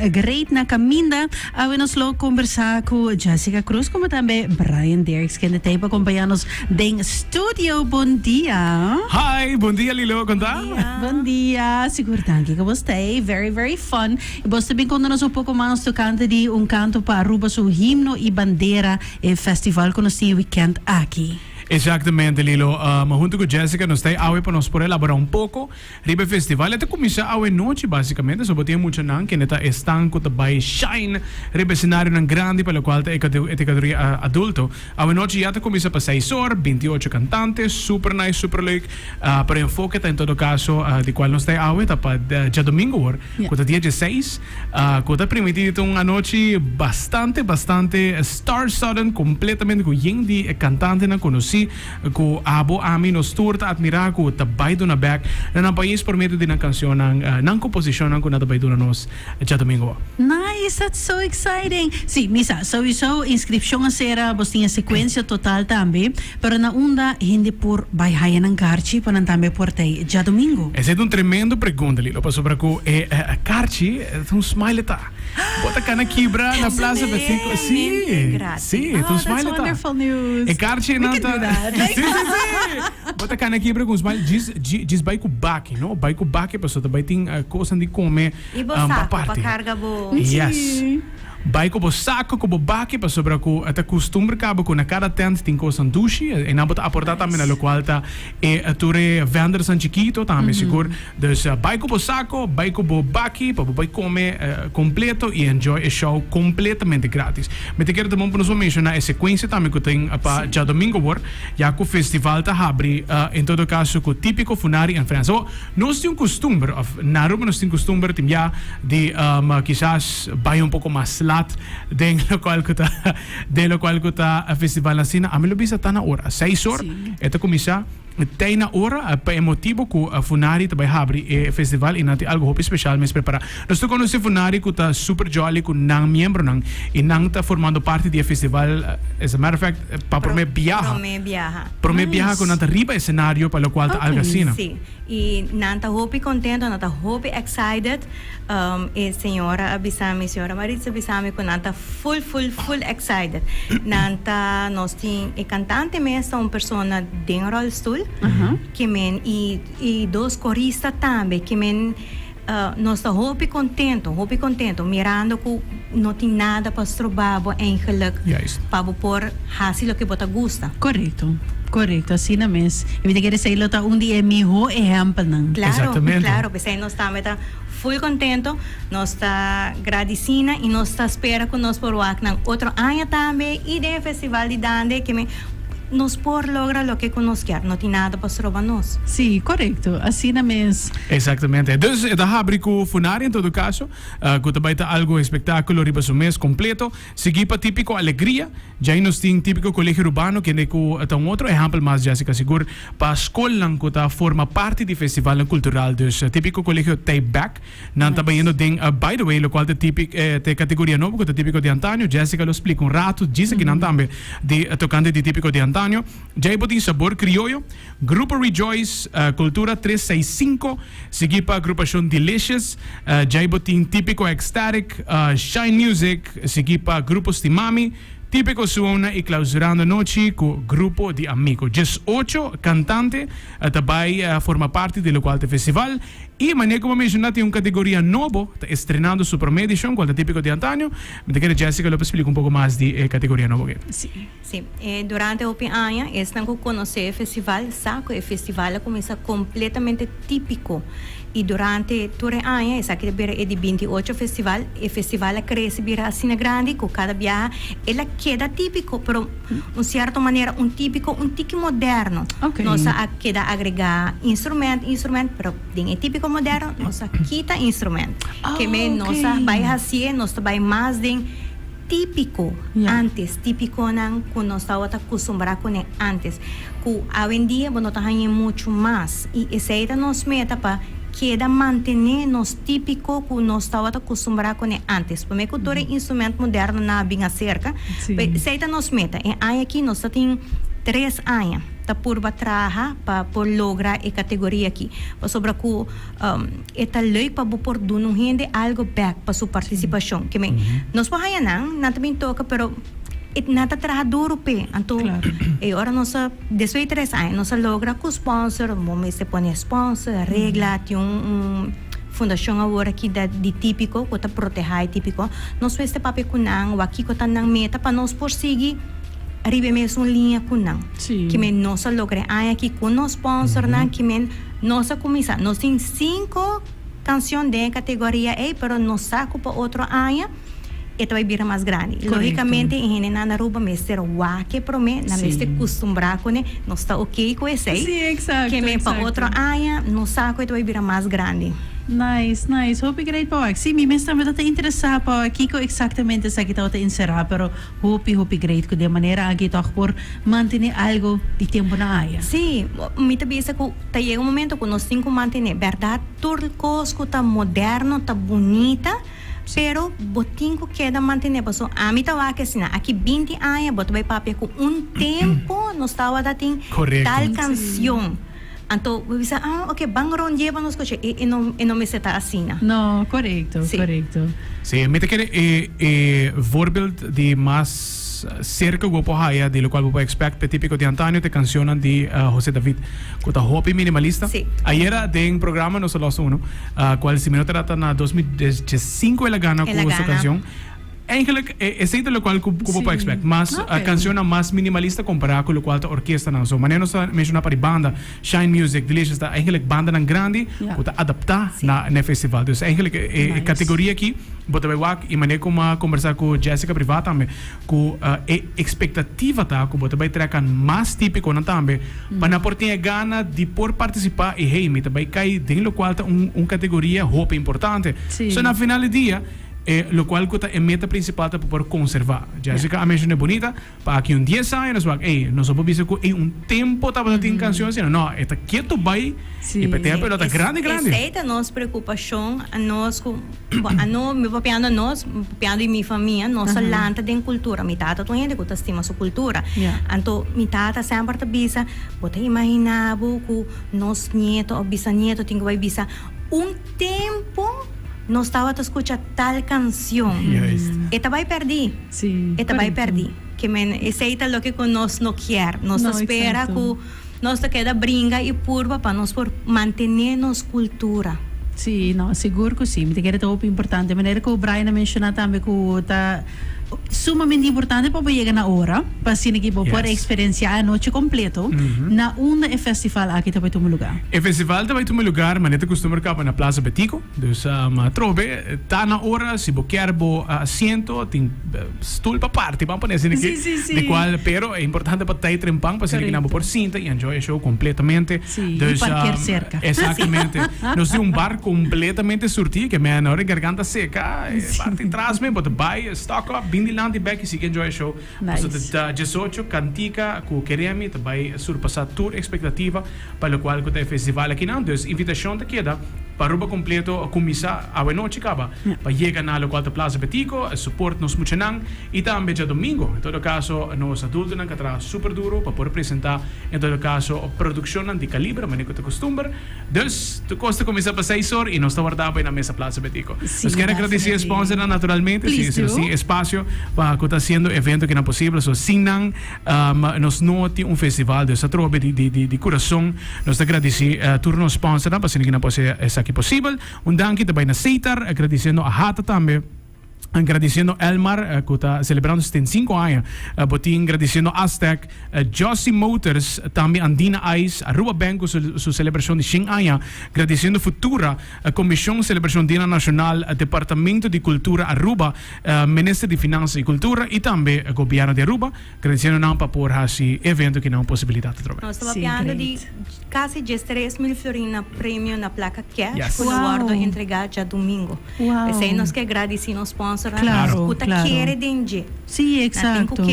great na caminda. Awe nos lo conversar com Jessica Cruz, como também Brian Derricks, que tem para acompanhar-nos em studio. Bom dia. Hi, bom dia Lilo, conta? Bom dia. Seguro que gostei. Very, very fun. E você bem conta-nos pouco mais do canto de canto para Aruba, o himno e bandeira e festival que nós temos weekend aqui. Exatamente, Lilo. Junto com Jessica, nós temos awe para nós por elaborar pouco. Ribe festival, até começar awe noite, basicamente. Só tem muito não, que neta estanco, também shine. Ribe cenário não grande, para o qual é categoria adulto. Awe noite já começa para 6 horas, 28 cantantes, super nice, super leuk. Para enfoque, em todo caso, de qual nós temos awe, tá para dia domingo, que dia 16. Que tá permitido uma noite bastante star-studded, completamente com de cantante na conheci. Ko abo amin nos turta admirar ko tabay do na back na ng país por medio din ng kansyon ng komposisyon ko na tabay do na nos dia domingo. Nice, that's so exciting. Sí, misa, sowieso inscription ang sera bostinha sequência total tambe, pero na unda hindi por bayhayan ng Carchi panan tambe por tay dia domingo. Esse é um tremendo pergunta Lilo, pa sobra ko Carchi, um smile ta. Bota ka na kibra na plaza Pacifico. Sí, um smile ta. That's wonderful news. Carchi na sim. Bota ka na kibra com smile diz vai com baki, no? Vai com baki pa so ta vai ting coisa de comer pa carga bo. Yes. Vai com o saco, com o baki, para sobre o até costume cabo com na cada tent tem coisa dushi e na bota aportar também na local tá e ture venders an chiquito também seguro. Dus vai com o saco, vai com o baki, para vai comer completo e enjoy a show completamente grátis. Me te quero também para nos mencionar a sequência também que tem para já domingo já que o festival tá abre em todo caso com típico funari em França. So, nós temos costume, na Roma nós temos costume já de quizás vai pouco mais de lo cual que está a festival na Sina, a mí lo bisa ta na hora 6 horas, esta comisa tem na hora para motivo que a Funari também abre o festival e nati algo especial mes prepara. Nós estou conhecendo Funari que está super jolly que não membro não e não está formando parte do festival. As a matter of fact, para por me viaja. Por me viaja com nata riba cenário para o qual está algo assim. Sim. E nanta hopi contento, nanta hopi excited. E senhora Maritza abisame com nanta full excited. Nanta nós tem e cantante mesmo uma persona dentro do stool. Que men e dos coristas também que men nós está hopi contento mirando que não tem nada para estrobar em geluk para por hasil o que bota gusta. Correto, assim na mes. E querer sei lo ta dia é meu exemplo não. Claro, pensei nós está full contento, nós está agradecida e nós está espera que nós por nang outro ano também e de festival de dande que me nos por logra lo que conozca, não tem nada para roubar nós. Sim, correto, assim na mes. Exatamente. Dus da abre com Funari em todo caso, que também tá algo espetáculo riba o mês completo. Seguir para típico alegria, já nós tem típico colégio urbano que é com um outro exemplo mais Jessica seguro para a escola que tá forma parte do festival cultural. Dus típico colégio Take Back, não também indo tem by the way, lo qual é típico de categoria nova, que é típico de Antônio. Jessica lo explica rato, diz que não também de tocante de típico de Antônio. Já botin sabor criollo, Grupo Rejoice, Cultura 365, seguir para a agrupação Delicious, já botin típico Ecstatic, Shine Music, seguir para Grupo Stimami, típico Suona e clausurando noite com Grupo de Amigos. 18 cantantes também forma parte do qual do festival. E maneira como mencionaste categoria nova, está estrenando Super Edition, qual é típico de Antônio. Me quero Jessica Lopes explica um pouco mais de categoria nova. Sim. Durante o ano, estão conhecer o festival, sabe? O festival começa completamente típico. E durante todo o ano, essa que é de 28 festival, o festival cresce vira assim grande, com cada viagem, ela queda típico, pero de certa maneira típico moderno. Nós queda agregar instrumento, pero é típico moderno, nós quita instrumento. Que nós vai fazer, nós vai mais de típico antes, típico não que nós estávamos acostumados com antes. Que hoje em dia nós estamos muito mais e essa é a nossa meta para queda manter nos típico que nós estávamos acostumados com antes. Para mim, que todo instrumento moderno na bem cerca, essa é a nossa meta. E aí aqui nós temos 3 anos. ta purba traha para por lograr a categoria aqui. Para sobre que é leuk para por dono gente algo back para sua participação. Que nós podemos não também toca, pero nada trabalha duro pe. Então, agora nossa desde 3 anos nossa logra com sponsor, momento se põe sponsor, regla, tem fundação agora aqui de típico, que tá proteger típico. Nós fez este papel com nang, aqui que tá nang meta para nós prosseguir arriba mesmo linha com nang. Que men nossa logra aqui com nosso sponsor nang, que men nossa comissão. Nós tem 5 canções de categoria A, pero nós saco para outro área. Ito vai vir mais grande. Logicamente, em na Aruba, mestre que promete, na mestre costumbrar com ele, não está ok com esse. Sim, exato. Que me para outra área, não saco, ito vai vir mais grande. Nice, nice. Hope great po. Sim, mi mesmo também está interessado po. Kiko exatamente sa kita está encerrar, pero hope great ko de maneira aqui toch por manter algo de tempo na área. Sim, me também se que tá chega um momento que nós temos que manter, verdade, tudo coisa tá moderno, tá bonita. Pero botinho queda manter so a mim tá que assim aqui 20 anos bot vai papel com tempo nós estava dating tal canção então eu disse ok bangron lleva nos coche e não me seta assim no correcto. Sí, me te quiere voorbeeld die más cerca go po haya de lo cual po expect pe típico de Antonio te cancionan de José David kota hopi minimalista. Ayer de un programa no solo uno cual si me no trata na 2015 ela gana con esta canción. Eigenlijk es de lo cual como po expect más canción más minimalista comparada con lo cual ta orquesta na so maneno sa menciona para banda Shine Music Delicious ta eigenlijk banda nan grande kota adapta na festival. Dus eigenlijk categoria aqui bota vai wak e maneira como conversar com Jessica privata também com expectativa tá com bota vai trecar mais típico na também para por ter gana de por participar e hey me também cai dentro do qual tá categoria roupa importante. So na final do dia lo cual é meta principal para poder conservar. Jessica a mencionou bonita para que 10 anos nós vamos ver que tempo tá para ter canções não está quieto vai e para ter pelota grande. Essa é a nossa preocupação, a nós meu papiando nós, papiando e minha família, nossa lanta de cultura, mi tata tu gente que estima sua cultura. Então mi tata sempre tá bisa, bota imaginar que nós nieto ou bisnieto tem que vai bisa tempo não estava a escutar tal canção. Esta vai perder. Esta vai perder. Que aceita o que nós não quer. Nós espera que nós queda brinca e purba para nós por manter nossa cultura. Sim, não, seguro que sim. Me quer é muito importante. A maneira que o Brian mencionou também que está sumamente importante para chegar na hora, para assim que poder experienciar a noite completa na festival aqui também tem um lugar. O festival também tem um lugar, mas não costuma ficar na Plaza Betico. Então, trobe, está na hora, se você quer assento, tem stool para parte, vamos poner assim aqui, de qual, pero é importante para ter trempang, para assim que não por cinta e enjoy o show completamente. Sim, e parquear cerca. Exatamente. Nós temos bar completamente surtido, que é na hora garganta seca, parte atrás, mas vai, stock up, Bindiland e back si enjoy show. Nice. So 18 cantica ku queremos também surpassar toda expectativa para o qual o festival aqui não. Então invitação te queda para ruba completo começar a noite acaba para chegar na local da Plaza Betico, support nos muito nang e também já domingo. Em todo caso nos adultos não que tra super duro para poder apresentar em todo caso produção de calibre, mas que te costumbre. Dus tu costa começar para 6 horas e nós está guardado na mesa Plaza Betico. Nós queremos agradecer sponsor naturalmente, sim, espaço para que está haciendo evento que não é possível. So, Sinan nos noti festival de Satrobe de coração. Nós agradecemos a turno sponsor para que não possa ser aqui possível. Danke também na Seitar, agradecendo a Hata também. Agradecendo Elmar, que está celebrando 75 anos. Botin agradecendo Aztec, Josie Motors, também Andina Ice, Aruba Banco, sua celebração de 100 anos. Agradecendo Futura, a Comissão Celebração Dia Nacional, Departamento de Cultura Aruba, Ministério de Finanças e Cultura e também o Governo de Aruba. Agradecendo não para por esse evento que não é possibilidade de trabalhar. Nós estamos falando de quase 13 mil florins na prêmio na placa cash, com o acordo entregado já domingo. Esse aí nós que agradecemos nos sponsors. Claro, Quiere dengue. Sí, exacto.